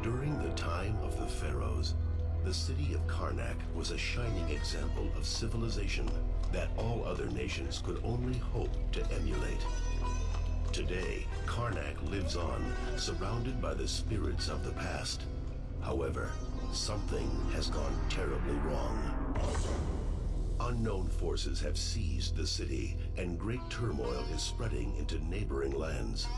During the time of the pharaohs, the city of Karnak was a shining example of civilization that all other nations could only hope to emulate. Today, Karnak lives on, surrounded by the spirits of the past. However, something has gone terribly wrong. Unknown forces have seized the city, and great turmoil is spreading into neighboring lands.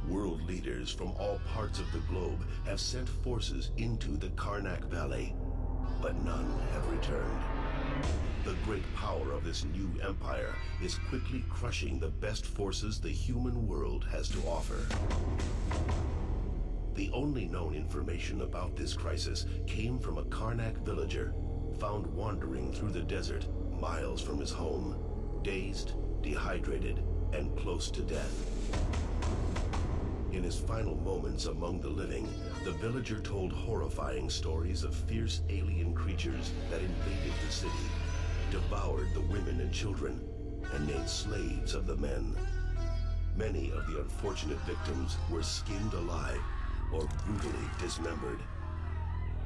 World leaders from all parts of the globe have sent forces into the Karnak Valley, but none have returned. The great power of this new empire is quickly crushing the best forces the human world has to offer. The only known information about this crisis came from a Karnak villager found wandering through the desert miles from his home, dazed, dehydrated, and close to death. In his final moments among the living, the villager told horrifying stories of fierce alien creatures that invaded the city, devoured the women and children, and made slaves of the men. Many of the unfortunate victims were skinned alive or brutally dismembered.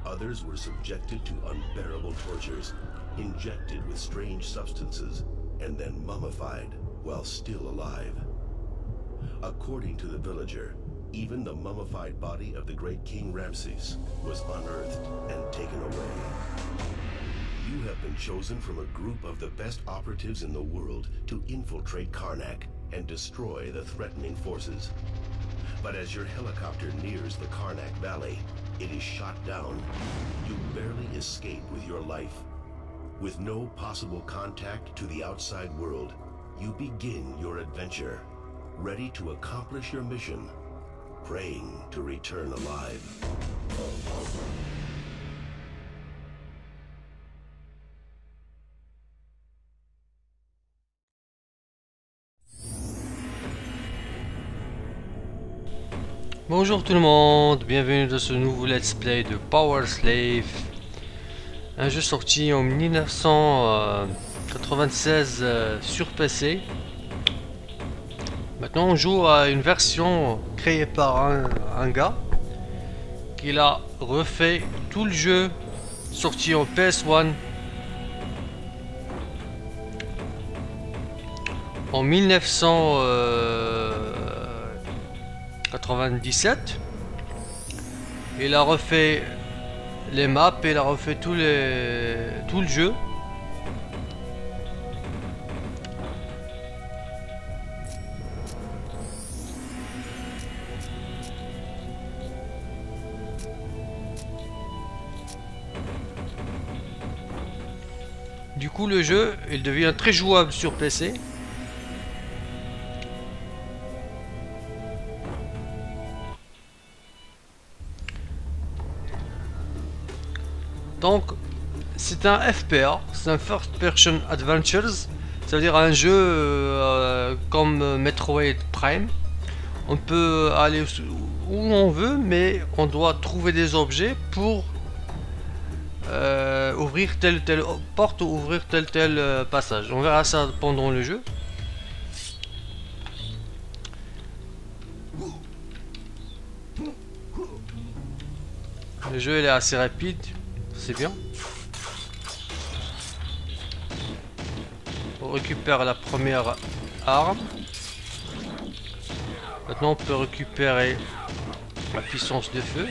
Others were subjected to unbearable tortures, injected with strange substances, and then mummified while still alive. According to the villager, even the mummified body of the great King Ramses was unearthed and taken away. You have been chosen from a group of the best operatives in the world to infiltrate Karnak and destroy the threatening forces. But as your helicopter nears the Karnak Valley, it is shot down. You barely escape with your life. With no possible contact to the outside world, you begin your adventure, ready to accomplish your mission, praying to return alive. Bonjour tout le monde, bienvenue dans ce nouveau let's play de Power Slave, un jeu sorti en 1996 sur PC. Maintenant on joue à une version créée par un gars qui a refait tout le jeu sorti en PS1 en 1997. Il a refait les maps et il a refait tout le jeu. Du coup le jeu il devient très jouable sur PC. Donc c'est un FPA, c'est un First Person Adventures, ça veut dire un jeu comme Metroid Prime. On peut aller où on veut, mais on doit trouver des objets pour ouvrir telle ou telle porte ou ouvrir tel passage. On verra ça pendant le jeu. Le jeu il est assez rapide, c'est bien. On récupère la première arme. Maintenant on peut récupérer la puissance de feu.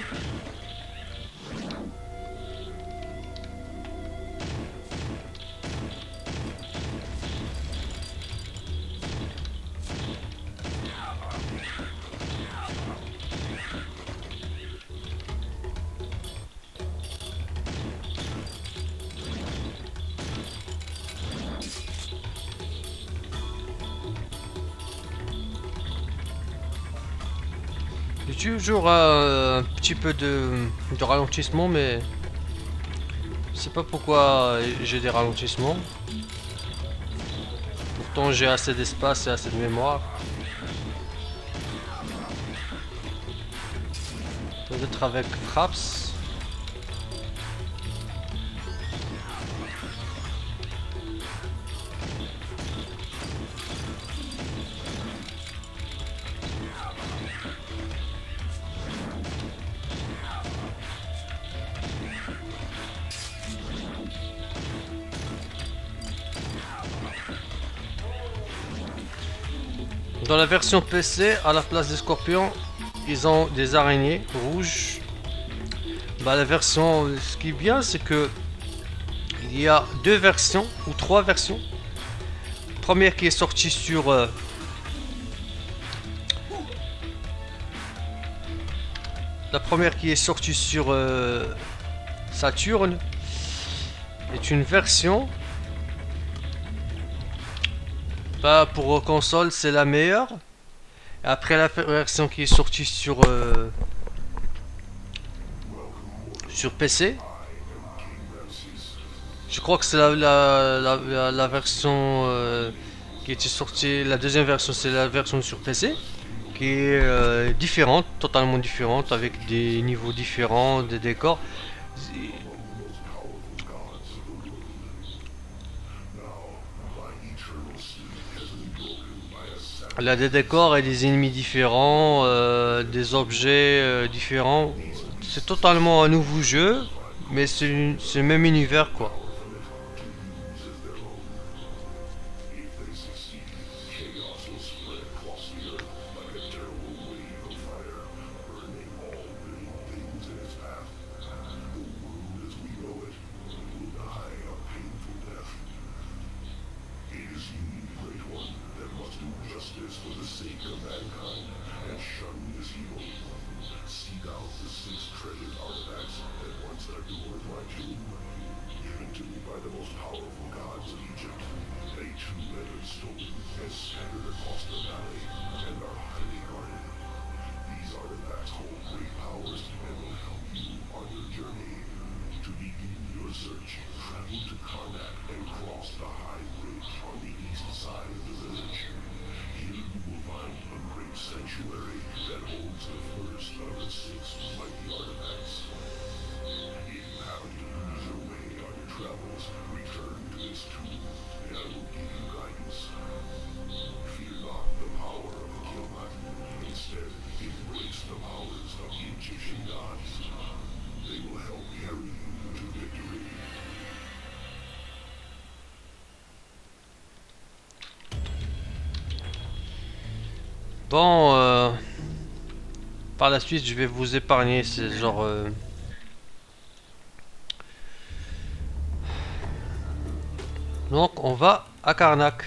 J'ai toujours un petit peu de ralentissement, mais je sais pas pourquoi j'ai des ralentissements. Pourtant j'ai assez d'espace et assez de mémoire. Peut-être avec Fraps. Dans la version PC, à la place des scorpions, ils ont des araignées rouges. Bah, la version, ce qui est bien, c'est que il y a deux versions ou trois versions. Première qui est sortie sur la première qui est sortie sur Saturn est une version. Bah, pour console, c'est la meilleure. Après, la version qui est sortie sur PC, je crois que c'est la version qui était sortie. La deuxième version, c'est la version sur PC, qui est différente, totalement différente, avec des niveaux différents, des décors. Elle a des décors et des ennemis différents, des objets différents. C'est totalement un nouveau jeu, mais c'est le même univers, quoi. Bon, par la suite, je vais vous épargner ces genre. Donc, on va à Karnak.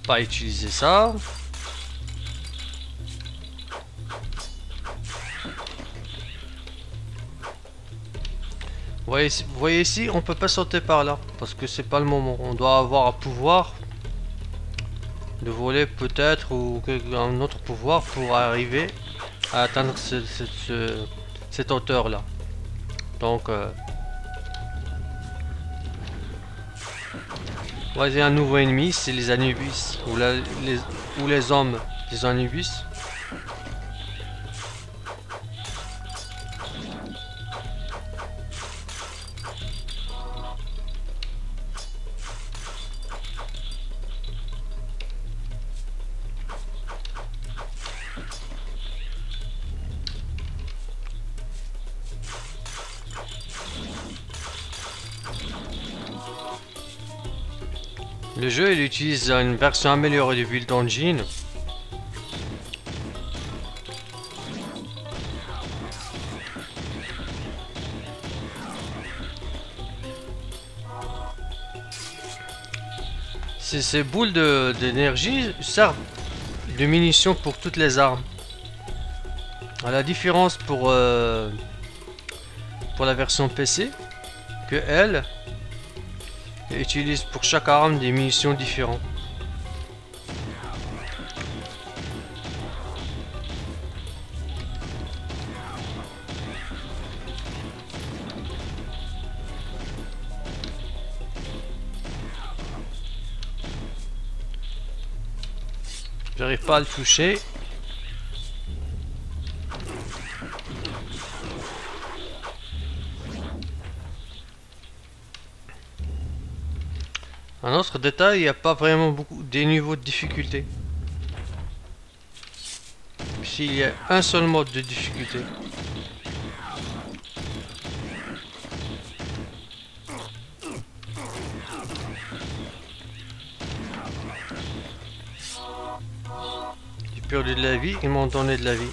Pas utiliser ça. Vous voyez ici, on peut pas sauter par là parce que c'est pas le moment. On doit avoir un pouvoir de voler peut-être ou un autre pouvoir pour arriver à atteindre cette hauteur là. Donc voyez un nouveau ennemi, c'est les Anubis ou les hommes des Anubis. Le jeu il utilise une version améliorée du Build Engine. Ces boules d'énergie servent de munitions pour toutes les armes. À la différence pour la version PC, que elle utilise pour chaque arme des munitions différentes. J'arrive pas à le toucher. Un autre détail, il n'y a pas vraiment beaucoup des niveaux de difficulté. S'il y a un seul mode de difficulté. J'ai perdu de la vie, ils m'ont donné de la vie.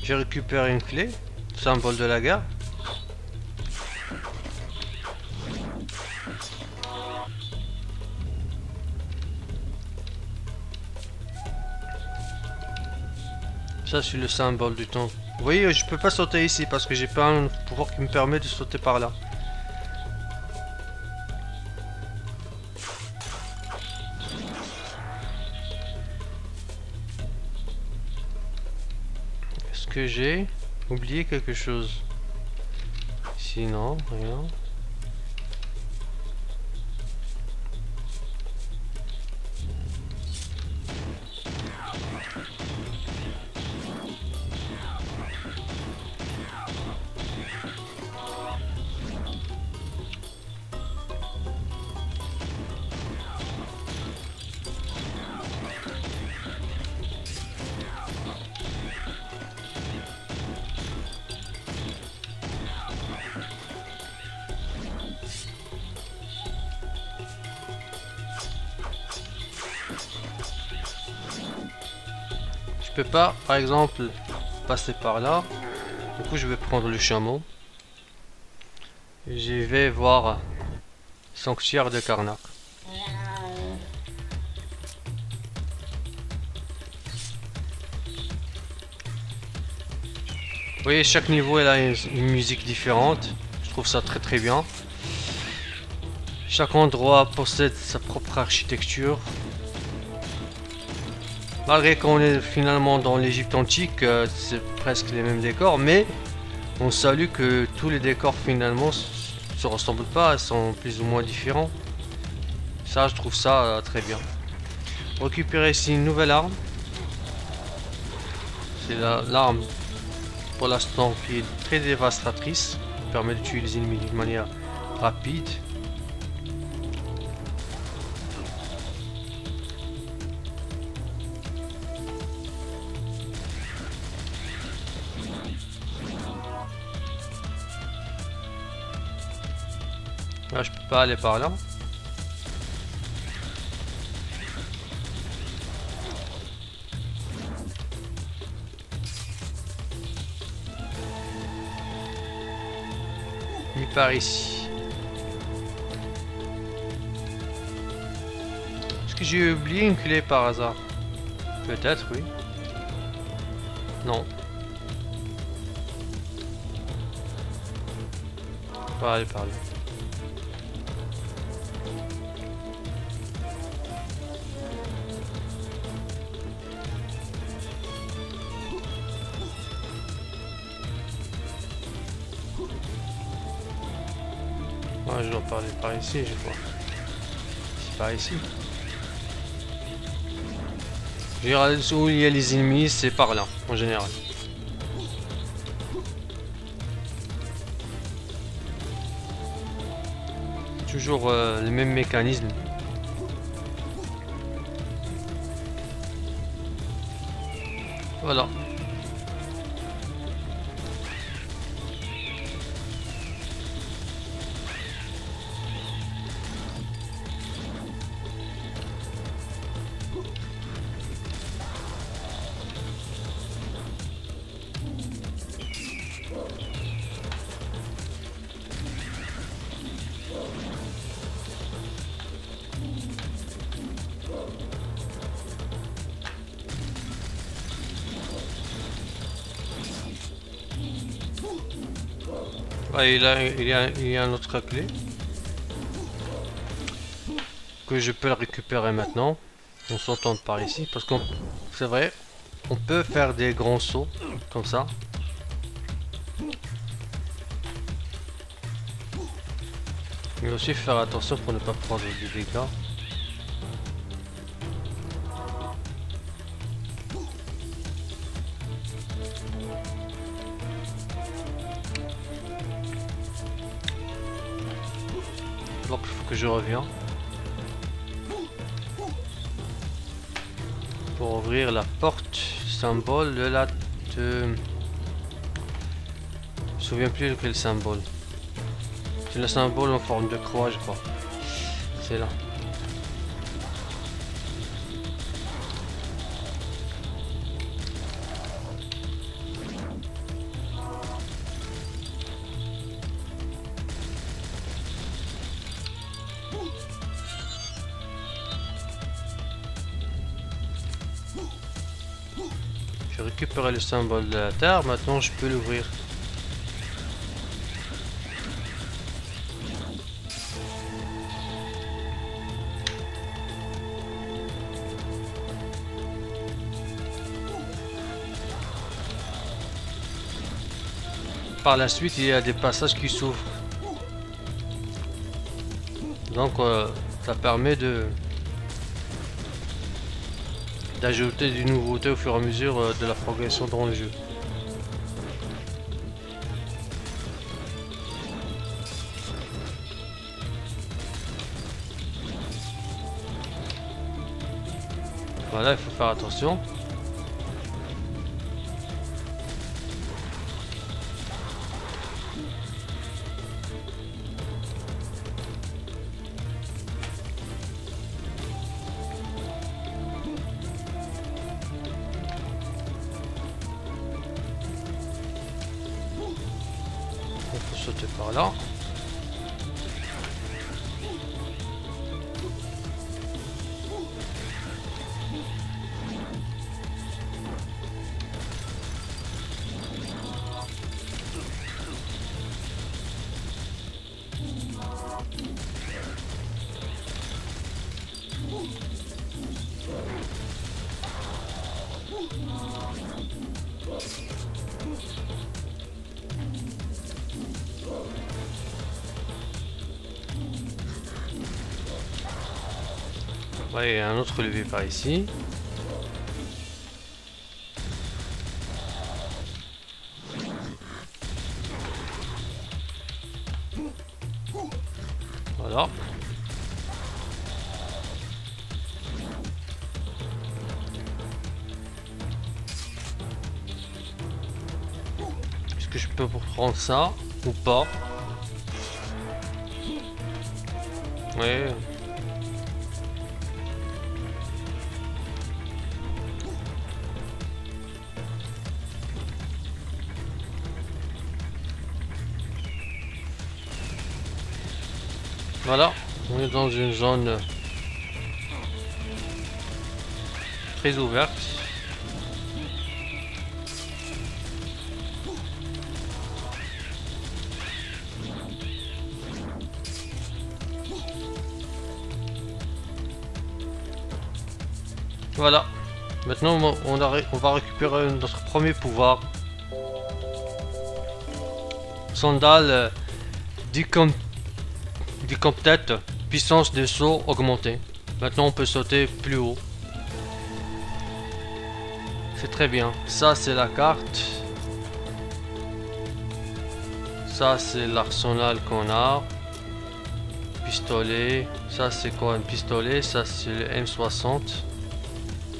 J'ai récupéré une clé, symbole de la guerre. Ça c'est le symbole du temps. Vous voyez, je peux pas sauter ici parce que j'ai pas un pouvoir qui me permet de sauter par là. Est-ce que j'ai oublié quelque chose? Sinon, rien. Je peux pas, par exemple, passer par là. Du coup, je vais prendre le chameau. Et je vais voir Sanctuaire de Karnak. Vous voyez, chaque niveau elle a une musique différente. Je trouve ça très très bien. Chaque endroit possède sa propre architecture. Malgré qu'on est finalement dans l'Égypte antique, c'est presque les mêmes décors, mais on salue que tous les décors finalement se ressemblent pas, sont plus ou moins différents. Ça, je trouve ça très bien. Récupérer ici une nouvelle arme. C'est l'arme pour l'instant qui est très dévastatrice, qui permet de tuer les ennemis d'une manière rapide. Là, je peux pas aller par là. Ni par ici. Est-ce que j'ai oublié une clé par hasard? Peut-être, oui. Non. Je peux pas aller par là. Je dois parler par ici, je crois. C'est par ici. Général, où il y a les ennemis, c'est par là, en général. Toujours le même mécanisme. Voilà. Ah, il y a une autre clé que je peux la récupérer maintenant. On s'entend par ici parce qu'on, c'est vrai, on peut faire des grands sauts comme ça. Mais aussi faire attention pour ne pas prendre des dégâts. Donc il faut que je revienne pour ouvrir la porte symbole de souviens plus quel symbole. C'est le symbole en forme de croix, je crois. C'est là. J'ai récupéré le symbole de la Terre, maintenant je peux l'ouvrir. Par la suite, il y a des passages qui s'ouvrent. Donc ça permet d'ajouter des nouveautés au fur et à mesure de la progression dans le jeu. Voilà, il faut faire attention. Sauter par là. Ouais, il y a un autre levier par ici. Voilà. Est-ce que je peux prendre ça ou pas? Ouais. Voilà, on est dans une zone très ouverte. Voilà, maintenant on va récupérer notre premier pouvoir. Sandale Decompt, puissance de saut augmentée. Maintenant on peut sauter plus haut. C'est très bien. Ça c'est la carte. Ça c'est l'arsenal qu'on a. Pistolet. Ça c'est quoi un pistolet? Ça c'est le M60.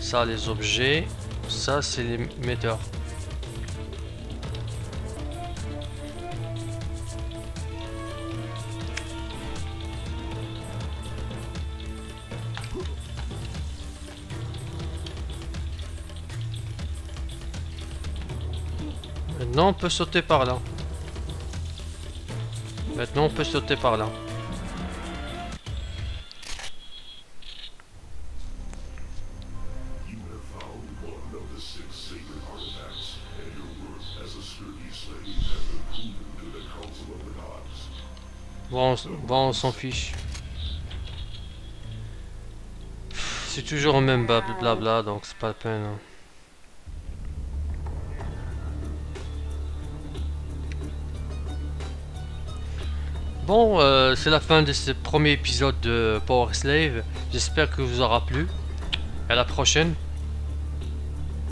Ça les objets. Ça c'est les metteurs. Maintenant on peut sauter par là. Maintenant on peut sauter par là. Bon, on s'en fiche. C'est toujours le même blabla, donc c'est pas la peine. Hein. Bon, c'est la fin de ce premier épisode de Power Slave. J'espère que vous aura plu. À la prochaine.